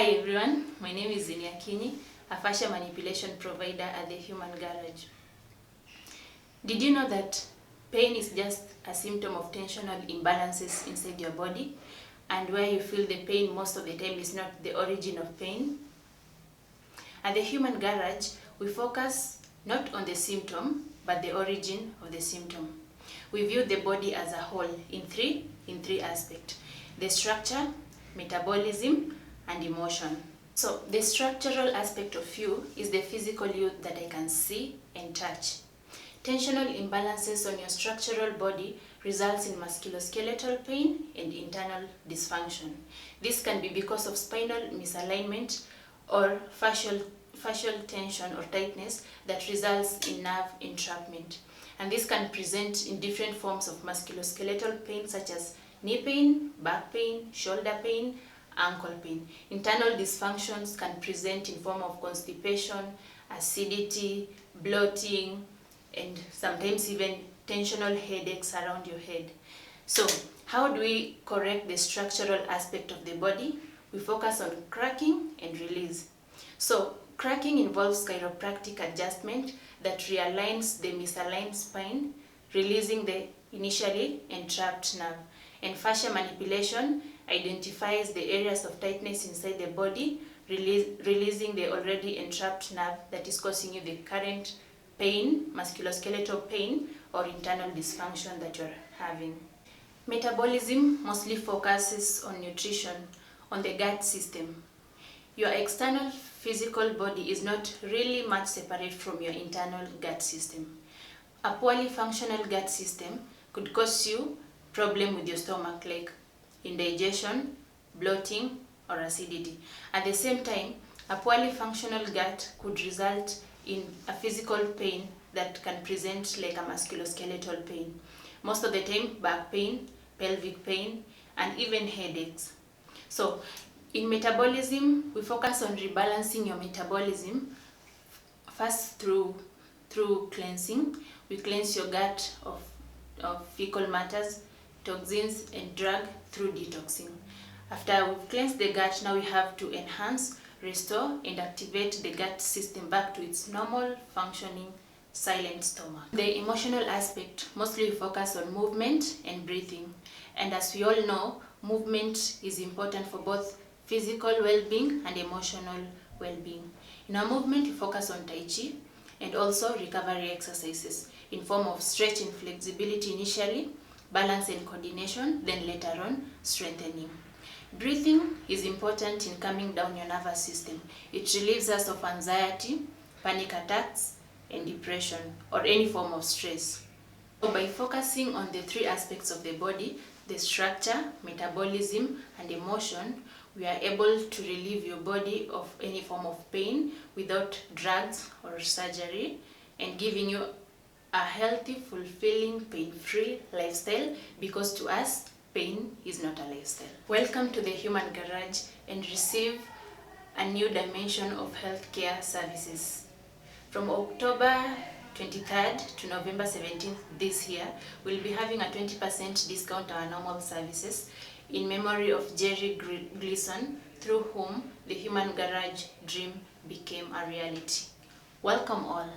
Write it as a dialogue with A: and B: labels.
A: Hi everyone, my name is Winnie Akinyi, a fascia manipulation provider at the Human Garage. Did you know that pain is just a symptom of tensional imbalances inside your body, and where you feel the pain most of the time is not the origin of pain? At the Human Garage, we focus not on the symptom, but the origin of the symptom. We view the body as a whole in three aspects: the structure, metabolism, and emotion. So the structural aspect of you is the physical you that I can see and touch. Tensional imbalances on your structural body results in musculoskeletal pain and internal dysfunction. This can be because of spinal misalignment or fascial tension or tightness that results in nerve entrapment. And this can present in different forms of musculoskeletal pain, such as knee pain, back pain, shoulder pain, ankle pain. Internal dysfunctions can present in form of constipation, acidity, bloating, and sometimes even tensional headaches around your head. So, how do we correct the structural aspect of the body? We focus on cracking and release. So, cracking involves chiropractic adjustment that realigns the misaligned spine, releasing the initially entrapped nerve. And fascia manipulation identifies the areas of tightness inside the body, releasing the already entrapped nerve that is causing you the current pain, musculoskeletal pain, or internal dysfunction that you're having. Metabolism mostly focuses on nutrition, on the gut system. Your external physical body is not really much separate from your internal gut system. A poorly functional gut system could cause you problem with your stomach, like indigestion, bloating, or acidity. At the same time, a poorly functional gut could result in a physical pain that can present like a musculoskeletal pain. Most of the time, back pain, pelvic pain, and even headaches. So, in metabolism, we focus on rebalancing your metabolism first through cleansing. We cleanse your gut of fecal matters, toxins, and drug through detoxing. After we've cleansed the gut, now we have to enhance, restore, and activate the gut system back to its normal functioning silent stomach. The emotional aspect mostly focus on movement and breathing. And as we all know, movement is important for both physical well-being and emotional well-being. In our movement, we focus on Tai Chi and also recovery exercises in form of stretch and flexibility initially, balance and coordination, then later on, strengthening. Breathing is important in calming down your nervous system. It relieves us of anxiety, panic attacks, and depression, or any form of stress. So by focusing on the three aspects of the body, the structure, metabolism, and emotion, we are able to relieve your body of any form of pain without drugs or surgery, and giving you a healthy, fulfilling, pain-free lifestyle, because to us, pain is not a lifestyle. Welcome to the Human Garage and receive a new dimension of healthcare services. From October 23rd to November 17th this year, we'll be having a 20% discount on our normal services in memory of Jerry Gleason, through whom the Human Garage dream became a reality. Welcome all.